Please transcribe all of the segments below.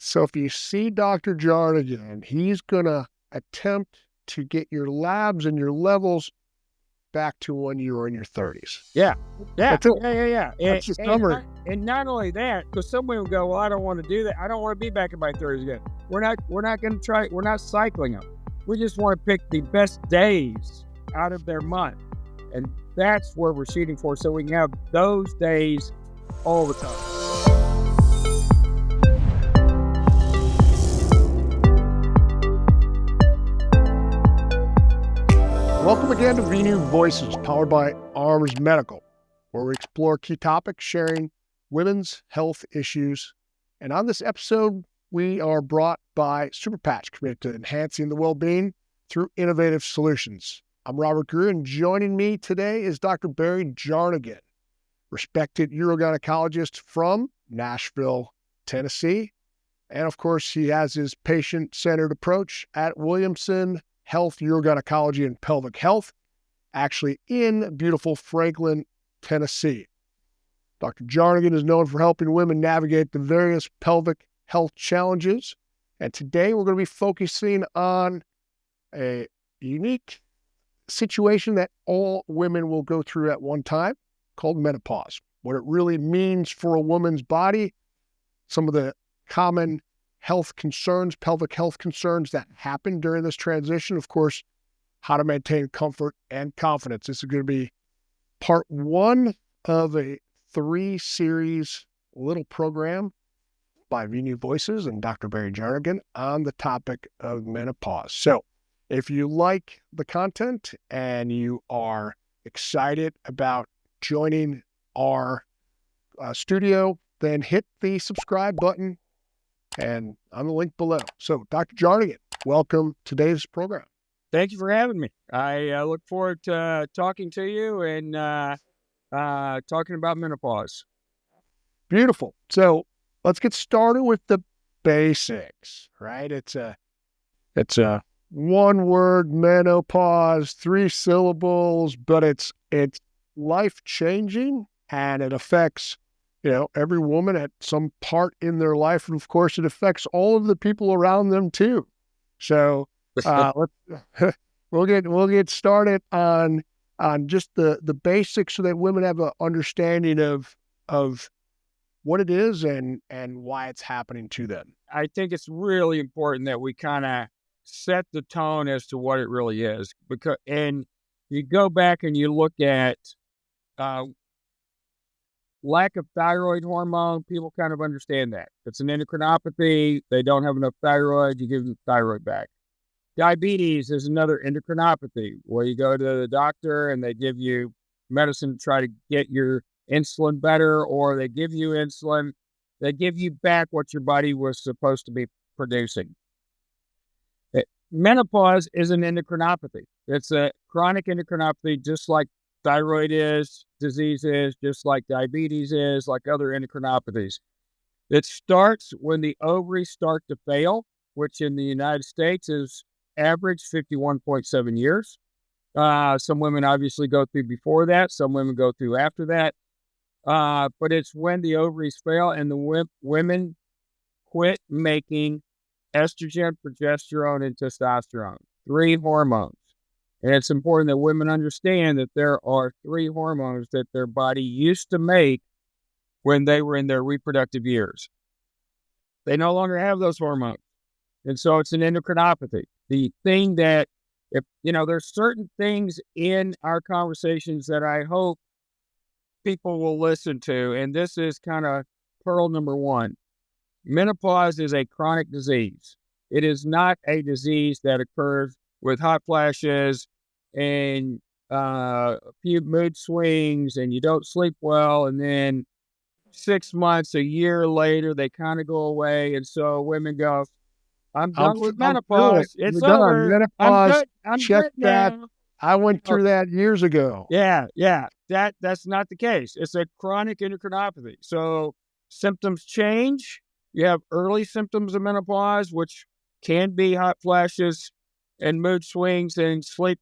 So if you see Dr. Jarnagin, he's going to attempt to get your labs and your levels back to when you were in your 30s. Yeah. That's it. Yeah. That's the summary. And not only that, because some women go, well, I don't want to do that. I don't want to be back in my 30s again. We're not going to try. We're not cycling them. We just want to pick the best days out of their month. And that's where we're shooting for, so we can have those days all the time. Welcome again to VNEW Voices, powered by Arms Medical, where we explore key topics sharing women's health issues. And on this episode, we are brought by Superpatch, committed to enhancing the well-being through innovative solutions. I'm Robert Greer, and joining me today is Dr. Barry Jarnagin, respected urogynecologist from Nashville, Tennessee. And of course, he has his patient-centered approach at Williamson Health, Urogynecology, and Pelvic Health, actually in beautiful Franklin, Tennessee. Dr. Jarnagin is known for helping women navigate the various pelvic health challenges. And today we're going to be focusing on a unique situation that all women will go through at one time, called menopause. What it really means for a woman's body, some of the common health concerns, pelvic health concerns that happen during this transition. Of course, how to maintain comfort and confidence. This is going to be part one of a 3-series little program by VNEW Voices and Dr. Barry Jarnagin on the topic of menopause. So if you like the content and you are excited about joining our studio, then hit the subscribe button and on the link below. So, Dr. Jarnagin, welcome to today's program. Thank you for having me. I look forward to talking to you and talking about menopause. Beautiful. So, let's get started with the basics, right? It's a one word, menopause, 3 syllables, but it's life-changing, and it affects every woman at some part in their life. And of course, it affects all of the people around them too. So we'll get started on just the basics so that women have an understanding of what it is and why it's happening to them. I think it's really important that we kind of set the tone as to what it really is, and you go back and you look at lack of thyroid hormone. People kind of understand that. It's an endocrinopathy. They don't have enough thyroid. You give them thyroid back. Diabetes is another endocrinopathy where you go to the doctor and they give you medicine to try to get your insulin better, or they give you insulin. They give you back what your body was supposed to be producing. Menopause is an endocrinopathy. It's a chronic endocrinopathy, just like thyroid disease is, just like diabetes is, like other endocrinopathies. It starts when the ovaries start to fail, which in the United States is average 51.7 years. Some women obviously go through before that. Some women go through after that. But it's when the ovaries fail and the women quit making estrogen, progesterone, and testosterone, 3 hormones. And it's important that women understand that there are 3 hormones that their body used to make when they were in their reproductive years. They no longer have those hormones. And so it's an endocrinopathy. The thing that, there's certain things in our conversations that I hope people will listen to. And this is kind of pearl number 1. Menopause is a chronic disease. It is not a disease that occurs with hot flashes and a few mood swings and you don't sleep well, and then 6 months, a year later, they kind of go away. And so women go, I'm done with menopause. It's over. Menopause. I'm check good that. now. I went through that years ago. Yeah. That's not the case. It's a chronic endocrinopathy. So symptoms change. You have early symptoms of menopause, which can be hot flashes and mood swings and sleep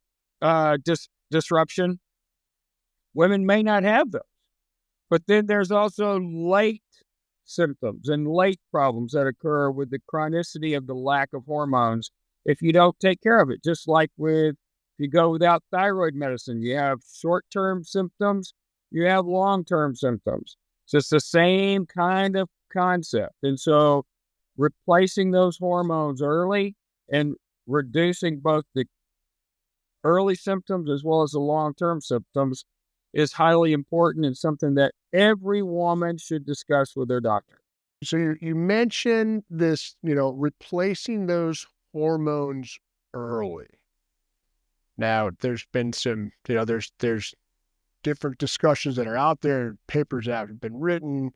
disruption. Women may not have those. But then there's also late symptoms and late problems that occur with the chronicity of the lack of hormones if you don't take care of it. Just like if you go without thyroid medicine, you have short-term symptoms, you have long-term symptoms. So it's the same kind of concept. And so replacing those hormones early and reducing both the early symptoms as well as the long-term symptoms is highly important and something that every woman should discuss with their doctor. So you mentioned this, replacing those hormones early. Now, there's been some, there's different discussions that are out there, papers that have been written,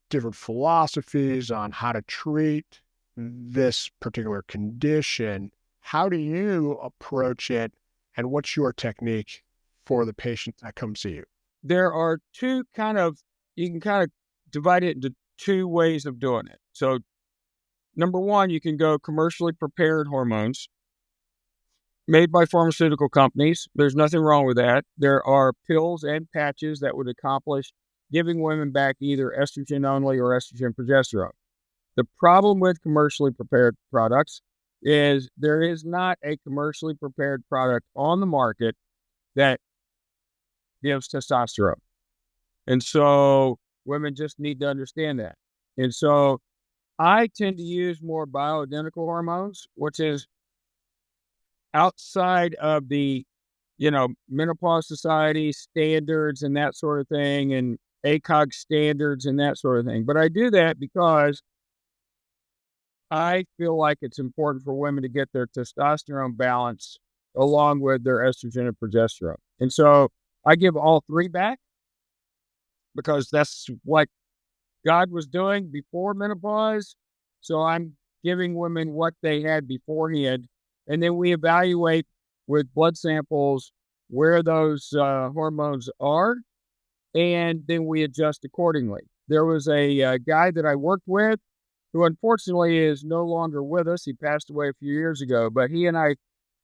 different philosophies on how to treat this particular condition. How do you approach it, and what's your technique for the patient that comes to you? There are you can kind of divide it into two ways of doing it. So number one, you can go commercially prepared hormones made by pharmaceutical companies. There's nothing wrong with that. There are pills and patches that would accomplish giving women back either estrogen only or estrogen progesterone. The problem with commercially prepared products is there is not a commercially prepared product on the market that gives testosterone. And so women just need to understand that. And so I tend to use more bioidentical hormones, which is outside of the, menopause society standards and that sort of thing, and ACOG standards and that sort of thing. But I do that because I feel like it's important for women to get their testosterone balance along with their estrogen and progesterone. And so I give all three back because that's what God was doing before menopause. So I'm giving women what they had beforehand. And then we evaluate with blood samples where those hormones are, and then we adjust accordingly. There was a guy that I worked with who unfortunately is no longer with us. He passed away a few years ago, but he and I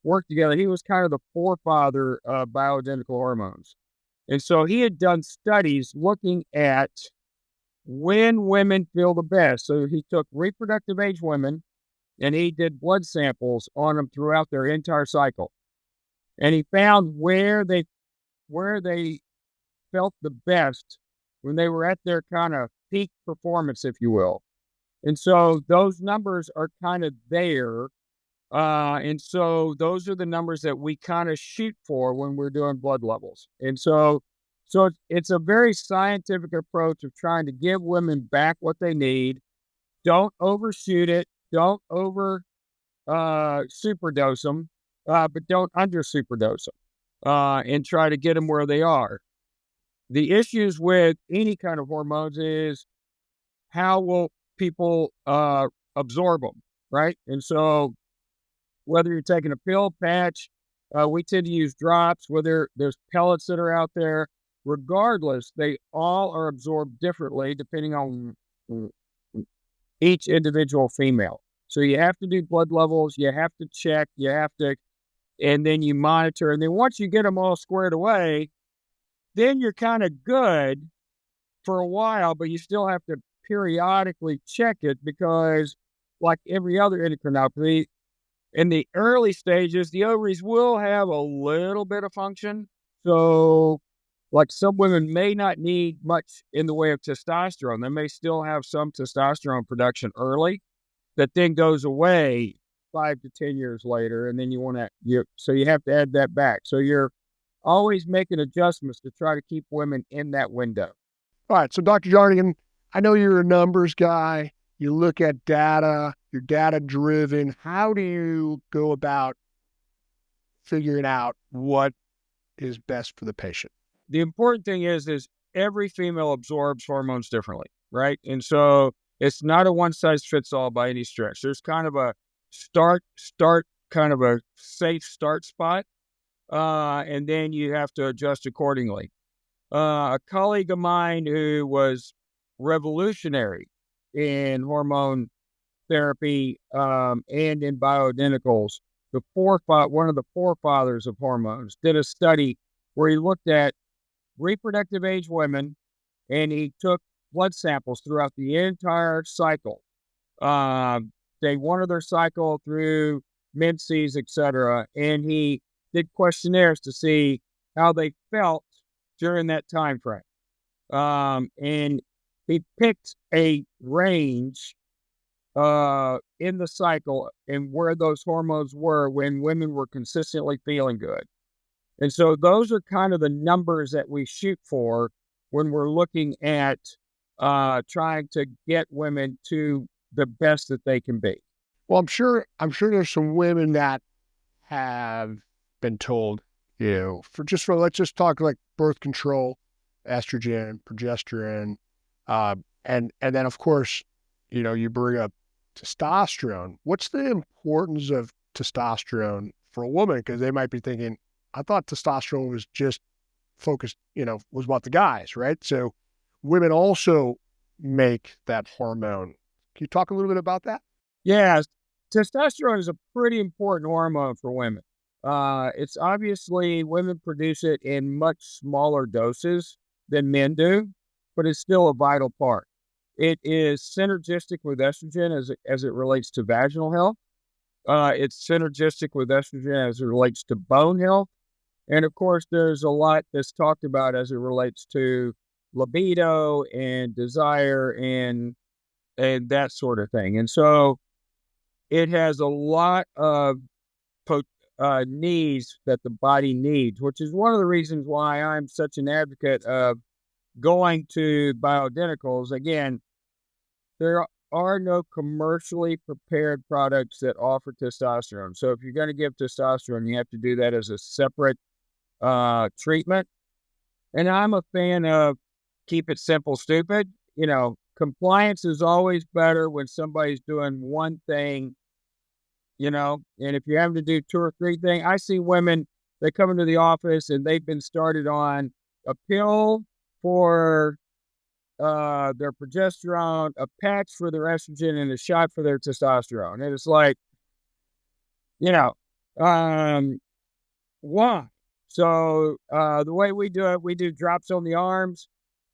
worked together. He was kind of the forefather of bioidentical hormones. And so he had done studies looking at when women feel the best. So he took reproductive age women and he did blood samples on them throughout their entire cycle. And he found where they felt the best when they were at their kind of peak performance, if you will. And so those numbers are kind of there. And so those are the numbers that we kind of shoot for when we're doing blood levels. And so it's a very scientific approach of trying to give women back what they need. Don't overshoot it. Don't superdose them, but don't under superdose them, and try to get them where they are. The issues with any kind of hormones is how will people absorb them, right? And so whether you're taking a pill, patch, we tend to use drops, whether there's pellets that are out there, regardless, they all are absorbed differently depending on each individual female. So you have to do blood levels, you have to check, and then you monitor. And then once you get them all squared away, then you're kind of good for a while, but you still have to periodically check it because, like every other endocrinopathy, in the early stages, the ovaries will have a little bit of function. So, like some women may not need much in the way of testosterone. They may still have some testosterone production early that then goes away 5 to 10 years later. And then so you have to add that back. So you're always making adjustments to try to keep women in that window. All right. So Dr. Jarnagin, I know you're a numbers guy. You look at data, you're data driven. How do you go about figuring out what is best for the patient? The important thing is every female absorbs hormones differently, right? And so it's not a one size fits all by any stretch. There's kind of a start kind of a safe start spot, and then you have to adjust accordingly. A colleague of mine who was revolutionary in hormone therapy and in bioidenticals, one of the forefathers of hormones, did a study where he looked at reproductive age women and he took blood samples throughout the entire cycle, day one of their cycle through menses, etc. And he did questionnaires to see how they felt during that time frame. And he picked a range in the cycle and where those hormones were when women were consistently feeling good. And so those are kind of the numbers that we shoot for when we're looking at trying to get women to the best that they can be. Well, I'm sure there's some women that have been told, let's just talk like birth control, estrogen, progesterone, and then of course, you bring up testosterone. What's the importance of testosterone for a woman? Because they might be thinking, I thought testosterone was just focused, was about the guys, right? So women also make that hormone. Can you talk a little bit about that? Yeah, testosterone is a pretty important hormone for women. It's obviously women produce it in much smaller doses than men do, but it's still a vital part. It is synergistic with estrogen as it relates to vaginal health. It's synergistic with estrogen as it relates to bone health. And of course, there's a lot that's talked about as it relates to libido and desire and that sort of thing. And so it has a lot of needs that the body needs, which is one of the reasons why I'm such an advocate of going to bioidenticals. Again, there are no commercially prepared products that offer testosterone. So if you're going to give testosterone, you have to do that as a separate treatment. And I'm a fan of keep it simple, stupid. Compliance is always better when somebody's doing one thing, and if you're having to do two or three things, I see women, they come into the office and they've been started on a pill for their progesterone, a patch for their estrogen, and a shot for their testosterone. And it's like, why? So the way we do it, we do drops on the arms.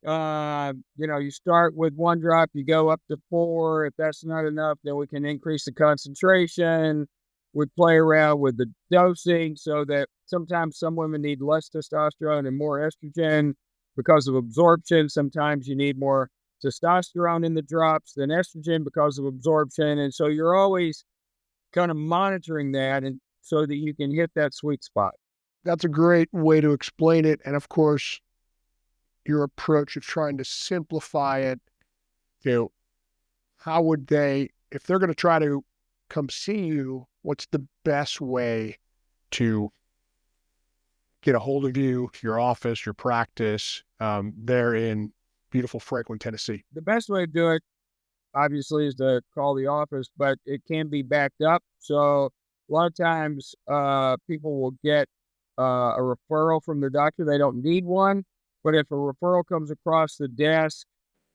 You start with one drop, you go up to 4. If that's not enough, then we can increase the concentration. We play around with the dosing so that sometimes some women need less testosterone and more estrogen because of absorption. Sometimes you need more testosterone in the drops than estrogen because of absorption. And so you're always kind of monitoring that and so that you can hit that sweet spot. That's a great way to explain it. And of course, your approach of trying to simplify it, how would they, if they're going to try to come see you, what's the best way to get a hold of you, your office, your practice, there in beautiful Franklin, Tennessee? The best way to do it, obviously, is to call the office, but it can be backed up. So a lot of times people will get a referral from their doctor. They don't need one. But if a referral comes across the desk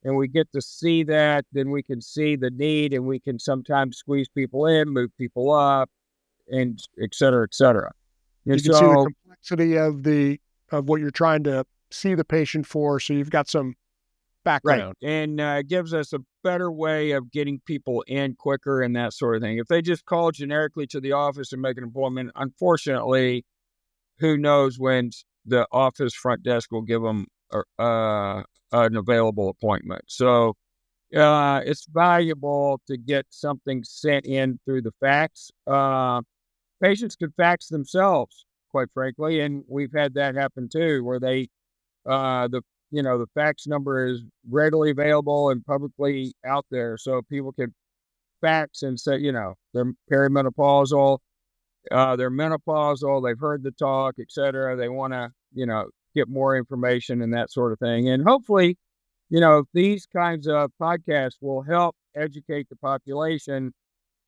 and we get to see that, then we can see the need and we can sometimes squeeze people in, move people up, and et cetera, et cetera. And you can see the complexity of what you're trying to see the patient for, so you've got some background. Right. And it gives us a better way of getting people in quicker and that sort of thing. If they just call generically to the office and make an appointment, unfortunately, who knows when the office front desk will give them an available appointment. So it's valuable to get something sent in through the fax. Patients could fax themselves, quite frankly, and we've had that happen too, where they the fax number is readily available and publicly out there, so people can fax and say, they're perimenopausal. They're menopausal, they've heard the talk, et cetera. They want to, get more information and that sort of thing. And hopefully, these kinds of podcasts will help educate the population.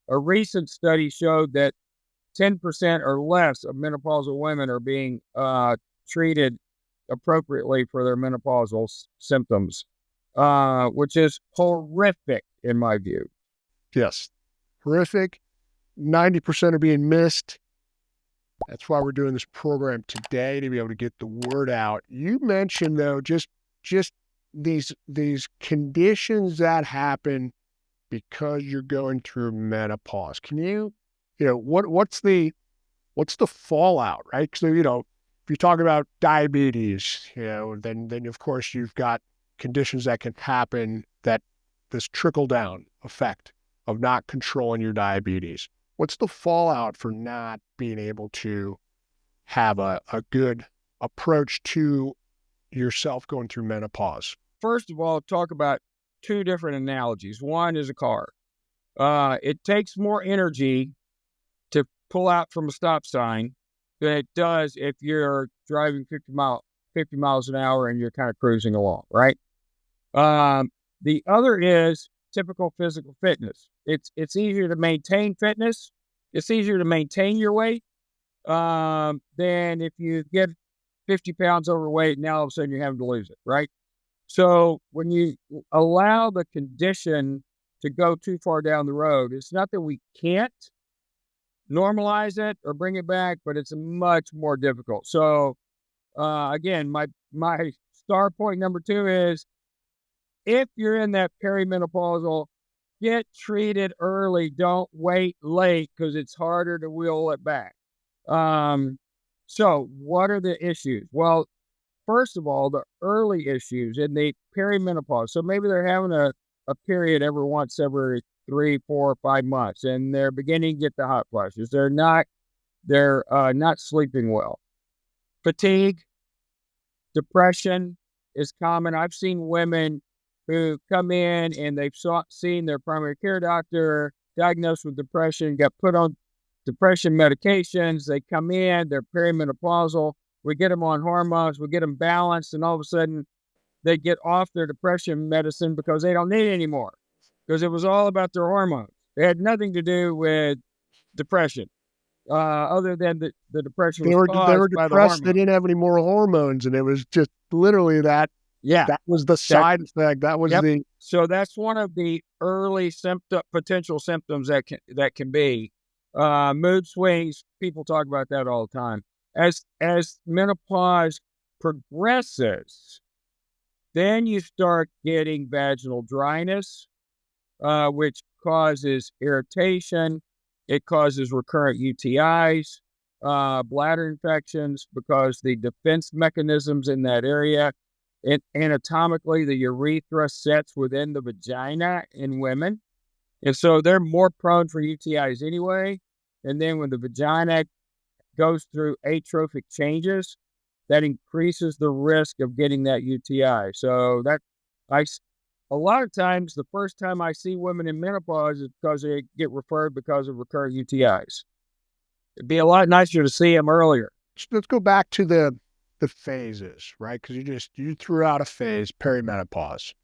A recent study showed that 10% or less of menopausal women are being treated appropriately for their menopausal symptoms, which is horrific in my view. Yes, horrific. 90% are being missed. That's why we're doing this program today, to be able to get the word out. You mentioned, though, just these conditions that happen because you're going through menopause. Can you know, what's the fallout, right? So, you know, if you talk about diabetes, you know, then of course you've got conditions that can happen, that this trickle down effect of not controlling your diabetes. What's the fallout for not being able to have a good approach to yourself going through menopause? First of all, talk about two different analogies. One is a car. It takes more energy to pull out from a stop sign than it does if you're driving 50 miles an hour and you're kind of cruising along, right? The other is typical physical fitness. It's easier to maintain fitness. It's easier to maintain your weight than if you get 50 pounds overweight and now all of a sudden you're having to lose it, right? So when you allow the condition to go too far down the road, it's not that we can't normalize it or bring it back, but it's much more difficult. So again, my star point number 2 is, if you're in that perimenopausal, get treated early. Don't wait late, because it's harder to wheel it back. So what are the issues? Well, first of all, the early issues in the perimenopause. So maybe they're having a period every 3, 4, 5 months, and they're beginning to get the hot flashes. They're not sleeping well. Fatigue, depression is common. I've seen women who come in and they've seen their primary care doctor, diagnosed with depression, got put on depression medications. They come in, they're perimenopausal. We get them on hormones, we get them balanced, and all of a sudden they get off their depression medicine because they don't need it anymore, because it was all about their hormones. It had nothing to do with depression, other than the depression was caused by the hormones. They didn't have any more hormones, and it was just literally that. Yeah, that was the side effect. That was the. So that's one of the early potential symptoms that can be mood swings. People talk about that all the time. As menopause progresses, then you start getting vaginal dryness, which causes irritation. It causes recurrent UTIs, bladder infections, because the defense mechanisms in that area, anatomically, the urethra sets within the vagina in women. And so they're more prone for UTIs anyway. And then when the vagina goes through atrophic changes, that increases the risk of getting that UTI. So a lot of times, the first time I see women in menopause is because they get referred because of recurrent UTIs. It'd be a lot nicer to see them earlier. Let's go back to the phases, right? Because you threw out a phase, perimenopause.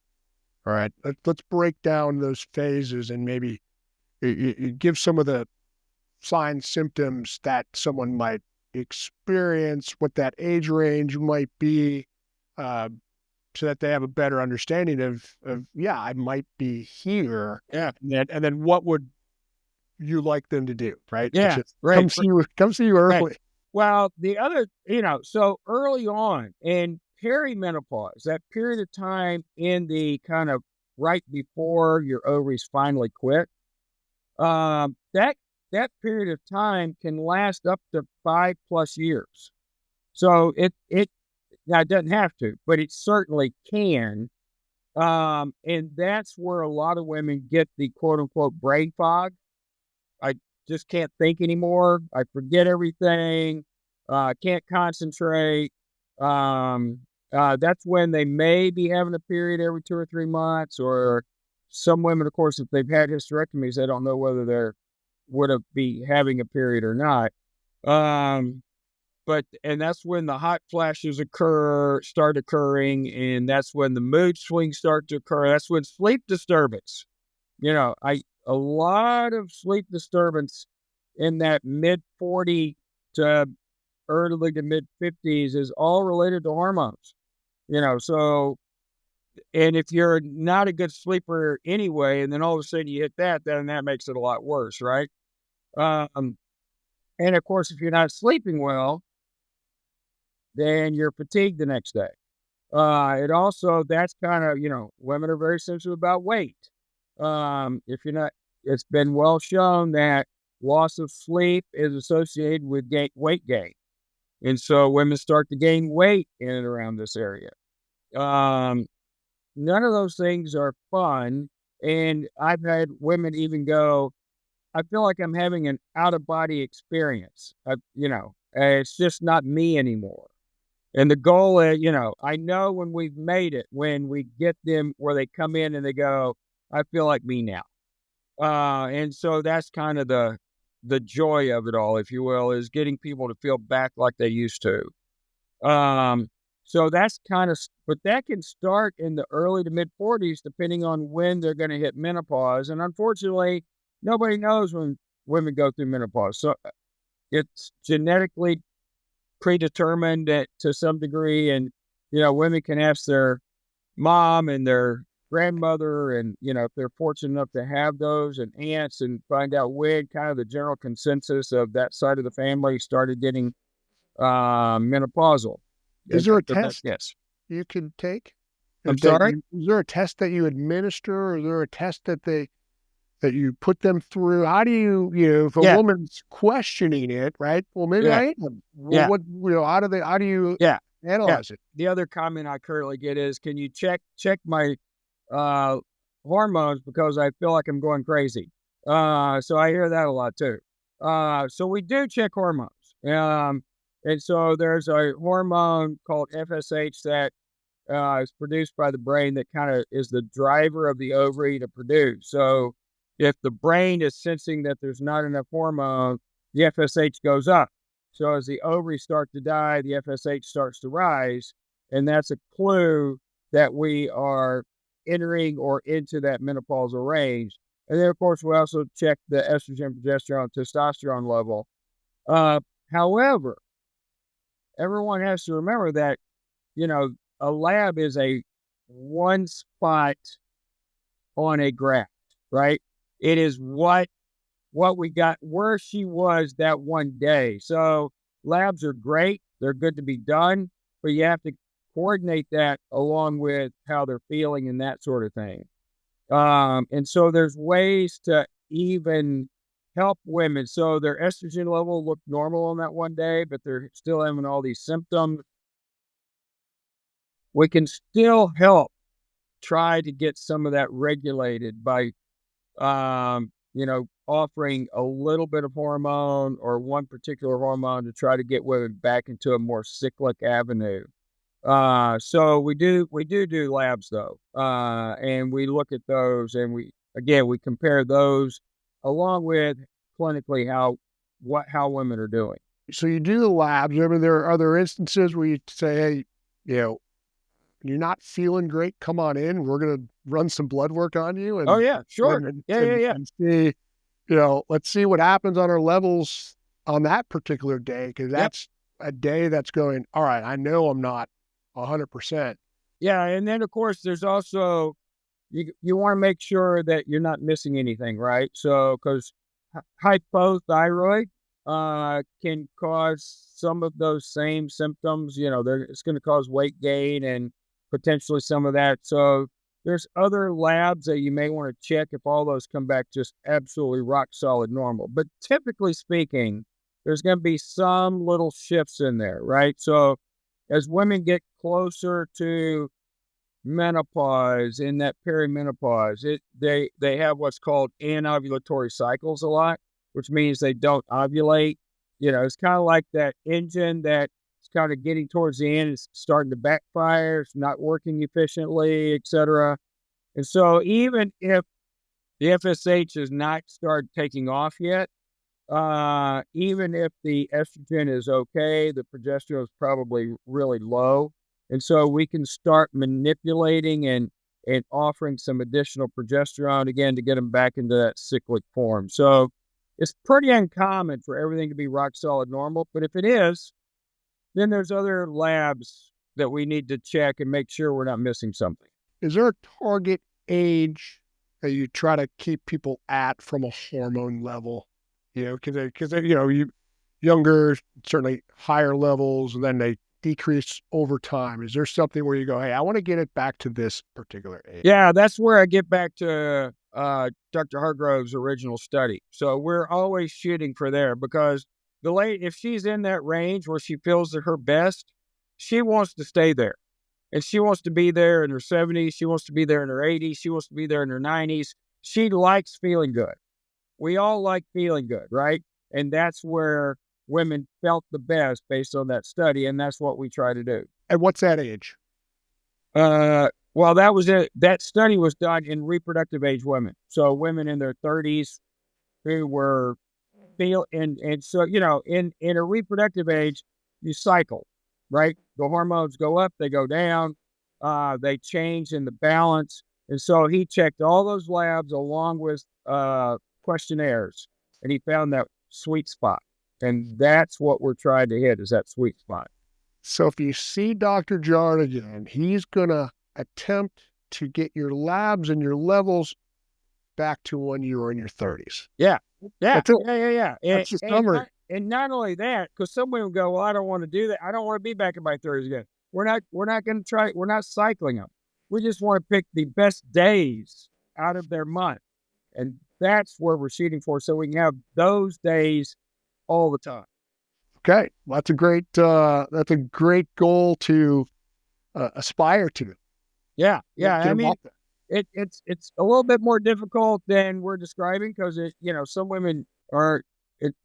All right, let's break down those phases and maybe you give some of the signs, symptoms that someone might experience, what that age range might be, so that they have a better understanding of I might be here. Yeah. And then what would you like them to do, right? Yeah, right. Come see you early. Right. Well, the other, so early on in perimenopause, that period of time in the kind of right before your ovaries finally quit, that period of time can last up to 5+ years. So it doesn't have to, but it certainly can. And that's where a lot of women get the quote unquote brain fog. I just can't think anymore. I forget everything. Can't concentrate. That's when they may be having a period every 2 or 3 months, or some women, of course, if they've had hysterectomies, they don't know whether they're would be having a period or not. And that's when the hot flashes start occurring, and that's when the mood swings start to occur. That's when sleep disturbance, a lot of sleep disturbance in that mid-40 to early to mid-50s is all related to hormones, so, and if you're not a good sleeper anyway, and then all of a sudden you hit that, then that makes it a lot worse, right? And of course, if you're not sleeping well, then you're fatigued the next day. It also, that's kind of, women are very sensitive about weight. If you're not, it's been well shown that loss of sleep is associated with weight gain. And so women start to gain weight in and around this area. None of those things are fun. And I've had women even go, I feel like I'm having an out of body experience. It's just not me anymore. And the goal is, I know when we've made it, when we get them where they come in and they go, I feel like me now. And so that's kind of the joy of it all, if you will, is getting people to feel back like they used to. So that's kind of, but that can start in the early to mid 40s, depending on when they're going to hit menopause. And unfortunately, nobody knows when women go through menopause. So it's genetically predetermined to some degree. And, women can ask their mom and their grandmother, and, if they're fortunate enough to have those, and aunts, and find out when kind of the general consensus of that side of the family started getting menopausal. Is there a test Yes. you can take? I'm sorry? Is there a test that you administer, or is there a test that you put them through? How do you, if a woman's questioning it, right? Well, maybe I am. Well, what, how do you analyze it? The other comment I currently get is, can you check my hormones, because I feel like I'm going crazy. So I hear that a lot too. So we do check hormones. And so there's a hormone called FSH that is produced by the brain that kind of is the driver of the ovary to produce. So if the brain is sensing that there's not enough hormone, the FSH goes up. So as the ovaries start to die, the FSH starts to rise. And that's a clue that we are entering or into that menopausal range. And then, of course, we also check the estrogen, progesterone, testosterone level. However, everyone has to remember that, a lab is a one spot on a graph, right? It is what we got, where she was that one day. So labs are great. They're good to be done, but you have to coordinate that along with how they're feeling and that sort of thing. And so there's ways to even help women. So their estrogen level looked normal on that one day, but they're still having all these symptoms. We can still help try to get some of that regulated by, offering a little bit of hormone or one particular hormone to try to get women back into a more cyclic avenue. So we do labs though. And we look at those, and we compare those along with clinically how women are doing. So you do the labs. I mean, there are other instances where you say, hey, you're not feeling great, come on in. We're going to run some blood work on you. And, oh yeah, sure. And see, let's see what happens on our levels on that particular day. Because that's a day that's going, all right, I know I'm not 100%. Yeah. And then of course there's also, you want to make sure that you're not missing anything, right? So, because hypothyroid can cause some of those same symptoms. It's going to cause weight gain and potentially some of that. So there's other labs that you may want to check if all those come back just absolutely rock solid normal. But typically speaking, there's going to be some little shifts in there, right? So as women get closer to menopause, in that perimenopause, they have what's called anovulatory cycles a lot, which means they don't ovulate. It's kind of like that engine that's kind of getting towards the end, it's starting to backfire, it's not working efficiently, etc. And so even if the FSH has not started taking off yet, even if the estrogen is okay, the progesterone is probably really low. And so we can start manipulating and offering some additional progesterone again to get them back into that cyclic form. So it's pretty uncommon for everything to be rock solid normal. But if it is, then there's other labs that we need to check and make sure we're not missing something. Is there a target age that you try to keep people at from a hormone level? Because you younger, certainly higher levels, and then they decrease over time? Is there something where you go, hey, I want to get it back to this particular age? Yeah, that's where I get back to Dr. Hargrove's original study. So we're always shooting for there because if she's in that range where she feels at her best, she wants to stay there. And she wants to be there in her 70s. She wants to be there in her 80s. She wants to be there in her 90s. She likes feeling good. We all like feeling good, right? And that's where women felt the best based on that study. And that's what we try to do. And what's that age? Well, that was it. That study was done in reproductive age women. So women in their 30s who were and so, in a reproductive age, you cycle, right? The hormones go up, they go down, they change in the balance. And so he checked all those labs along with questionnaires, and he found that sweet spot. And that's what we're trying to hit, is that sweet spot. So if you see Dr. Jarnagin, he's going to attempt to get your labs and your levels back to when you were in your 30s. Yeah. Yeah. That's the summary. And not only that, because some women go, well, I don't want to do that. I don't want to be back in my 30s again. We're not going to try. We're not cycling them. We just want to pick the best days out of their month. And that's where we're shooting for. So we can have those days all the time. Okay. Well, that's a great goal to aspire to. Yeah. I mean, it's a little bit more difficult than we're describing because some women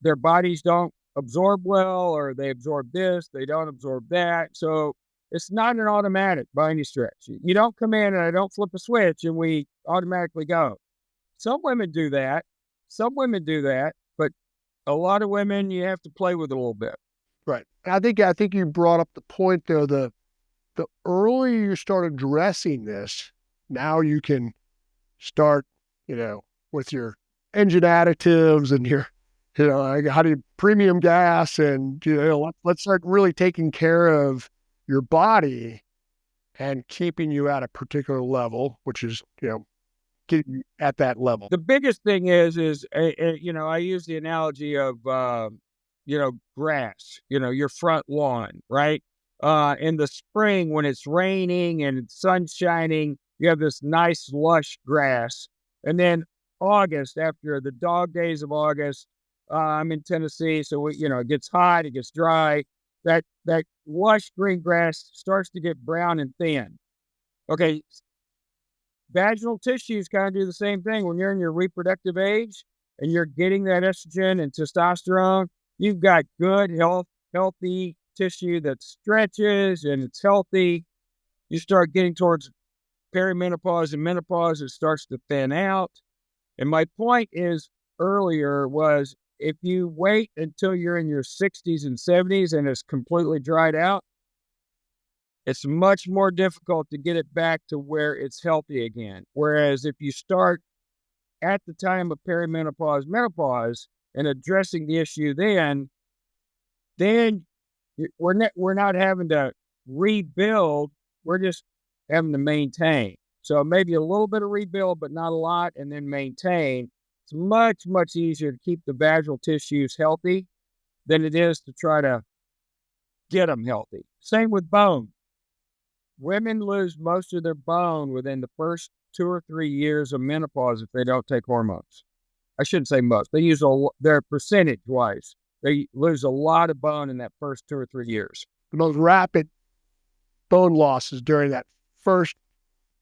their bodies don't absorb well, or they absorb this, they don't absorb that. So it's not an automatic by any stretch. You don't come in and I don't flip a switch and we automatically go. Some women do that, but a lot of women, you have to play with it a little bit. Right. I think you brought up the point there. The earlier you start addressing this, now you can start, with your engine additives and your, how do you premium gas, and, let's start really taking care of your body and keeping you at a particular level, which is, getting you at that level. The biggest thing is I use the analogy of, grass, your front lawn, right? In the spring when it's raining and it's sun shining, you have this nice lush grass. And then August, after the dog days of August, I'm in Tennessee, so it gets hot, it gets dry. That lush green grass starts to get brown and thin. Okay, vaginal tissues kind of do the same thing. When you're in your reproductive age and you're getting that estrogen and testosterone, you've got good, healthy tissue that stretches and it's healthy. You start getting towards perimenopause and menopause, it starts to thin out. And my point is earlier was, if you wait until you're in your 60s and 70s and it's completely dried out, it's much more difficult to get it back to where it's healthy again. Whereas if you start at the time of perimenopause, menopause, and addressing the issue then we're not having to rebuild, we're just having to maintain. So maybe a little bit of rebuild, but not a lot, and then maintain. It's much, much easier to keep the vaginal tissues healthy than it is to try to get them healthy. Same with bone. Women lose most of their bone within the first 2 or 3 years of menopause if they don't take hormones. I shouldn't say most. They use their percentage-wise. They lose a lot of bone in that first 2 or 3 years. The most rapid bone losses during that first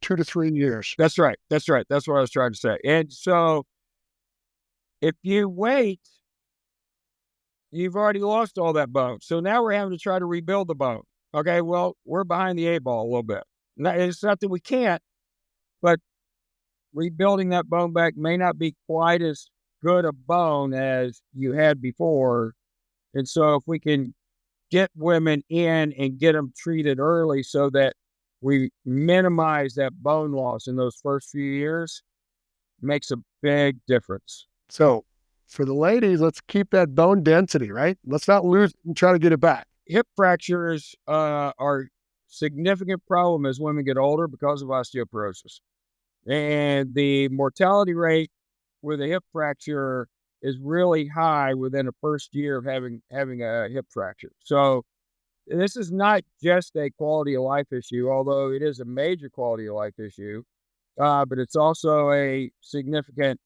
2 to 3 years. That's right. That's what I was trying to say. And so if you wait, you've already lost all that bone. So now we're having to try to rebuild the bone. Okay, well, we're behind the 8 ball a little bit. It's not that we can't, but rebuilding that bone back may not be quite as good a bone as you had before. And so if we can get women in and get them treated early so that we minimize that bone loss in those first few years, makes a big difference. So for the ladies, let's keep that bone density, right? Let's not lose it and try to get it back. Hip fractures are a significant problem as women get older because of osteoporosis. And the mortality rate with a hip fracture is really high within the first year of having a hip fracture. So this is not just a quality of life issue, although it is a major quality of life issue, but it's also a significant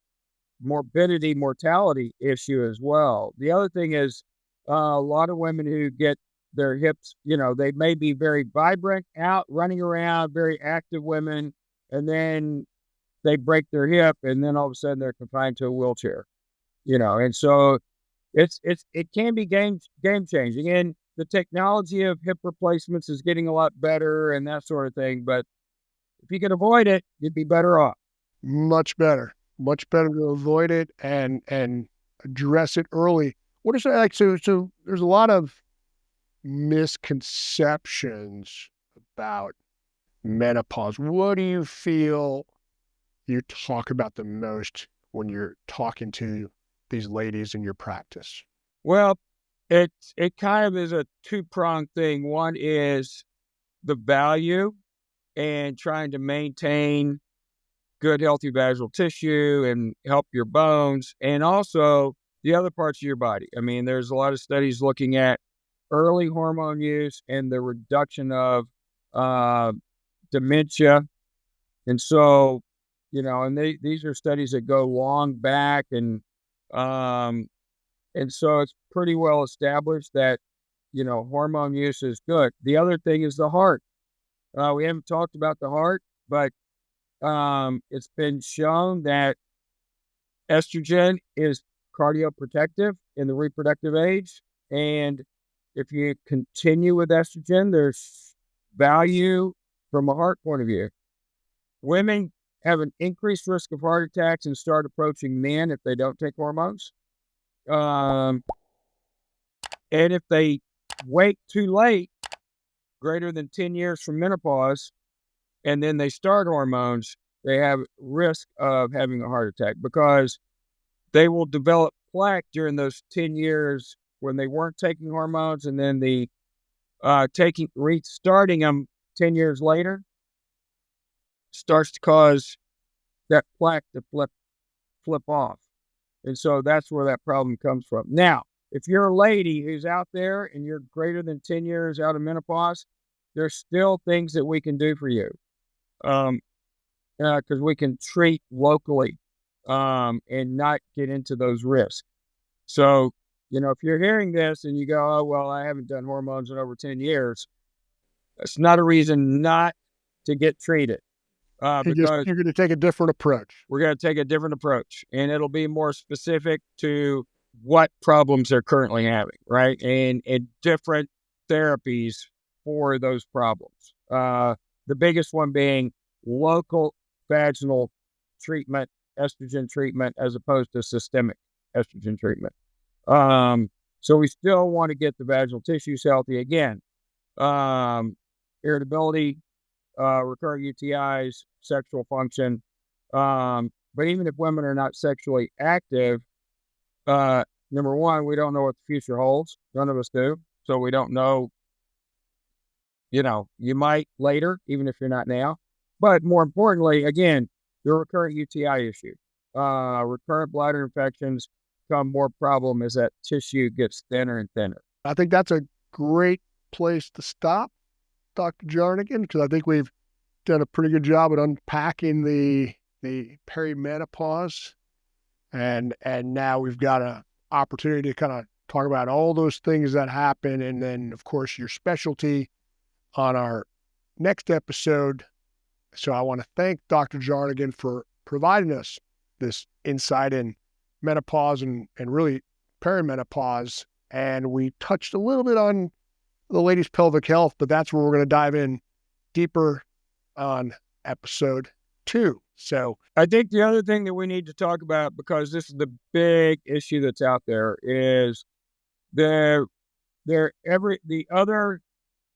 morbidity, mortality issue as well. The other thing is a lot of women who get their hips, they may be very vibrant, out running around, very active women, and then they break their hip, and then all of a sudden they're confined to a wheelchair, and so it can be game changing. And the technology of hip replacements is getting a lot better and that sort of thing. But if you could avoid it, you'd be better off. Much better to avoid it and address it early. What is that like? So there's a lot of misconceptions about menopause. What do you feel you talk about the most when you're talking to these ladies in your practice? Well, it kind of is a two-pronged thing. One is the value and trying to maintain good, healthy vaginal tissue and help your bones, and also the other parts of your body. I mean, there's a lot of studies looking at early hormone use and the reduction of dementia. And so, and these are studies that go long back, and so it's pretty well established that, hormone use is good. The other thing is the heart. We haven't talked about the heart, but it's been shown that estrogen is cardioprotective in the reproductive age. And if you continue with estrogen, there's value from a heart point of view. Women have an increased risk of heart attacks and start approaching men if they don't take hormones. And if they wait too late, greater than 10 years from menopause, and then they start hormones, they have risk of having a heart attack because they will develop plaque during those 10 years when they weren't taking hormones, and then the restarting them 10 years later starts to cause that plaque to flip off. And so that's where that problem comes from. Now, if you're a lady who's out there and you're greater than 10 years out of menopause, there's still things that we can do for you. Because we can treat locally and not get into those risks. So, if you're hearing this and you go, oh, well, I haven't done hormones in over 10 years, that's not a reason not to get treated. Because you're going to take a different approach. We're going to take a different approach, and it'll be more specific to what problems they're currently having, right? And different therapies for those problems. The biggest one being local vaginal treatment, estrogen treatment, as opposed to systemic estrogen treatment. So we still want to get the vaginal tissues healthy. Again, irritability, recurrent UTIs, sexual function. But even if women are not sexually active, number one, we don't know what the future holds. None of us do. So we don't know, you might later, even if you're not now. But more importantly, again, the recurrent UTI issue. Recurrent bladder infections become more problem as that tissue gets thinner and thinner. I think that's a great place to stop, Dr. Jarnagin, because I think we've done a pretty good job at unpacking the perimenopause, and now we've got an opportunity to kind of talk about all those things that happen, and then of course your specialty on our next episode. So I want to thank Dr. Jarnagin for providing us this insight in menopause and really perimenopause. And we touched a little bit on the ladies' pelvic health, but that's where we're going to dive in deeper on episode 2. So I think the other thing that we need to talk about, because this is the big issue that's out there, is the other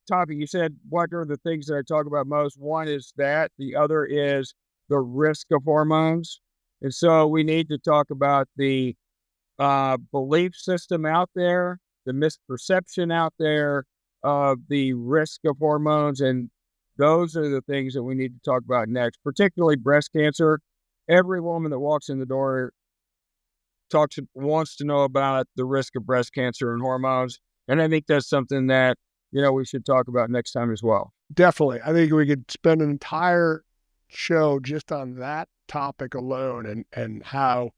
topic. You said, what are the things that I talk about most? One is that. The other is the risk of hormones. And so we need to talk about the belief system out there, the misperception out there of the risk of hormones. And those are the things that we need to talk about next, particularly breast cancer. Every woman that walks in the door wants to know about the risk of breast cancer and hormones. And I think that's something that we should talk about next time as well. Definitely. I think we could spend an entire show just on that topic alone and how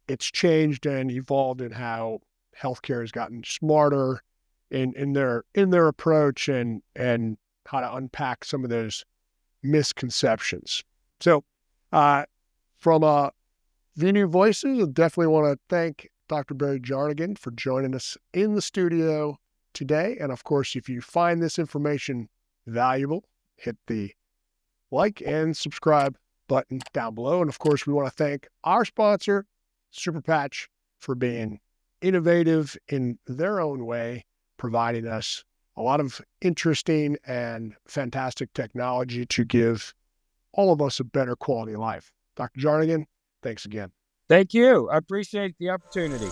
it's changed and evolved and how healthcare has gotten smarter in their approach and how to unpack some of those misconceptions. So from VNEW Voices, I definitely want to thank Dr. Barry Jarnagin for joining us in the studio today. And of course, if you find this information valuable, hit the like and subscribe button down below. And of course, we want to thank our sponsor, Super Patch, for being innovative in their own way, providing us a lot of interesting and fantastic technology to give all of us a better quality of life. Dr. Jarnagin, thanks again. Thank you. I appreciate the opportunity.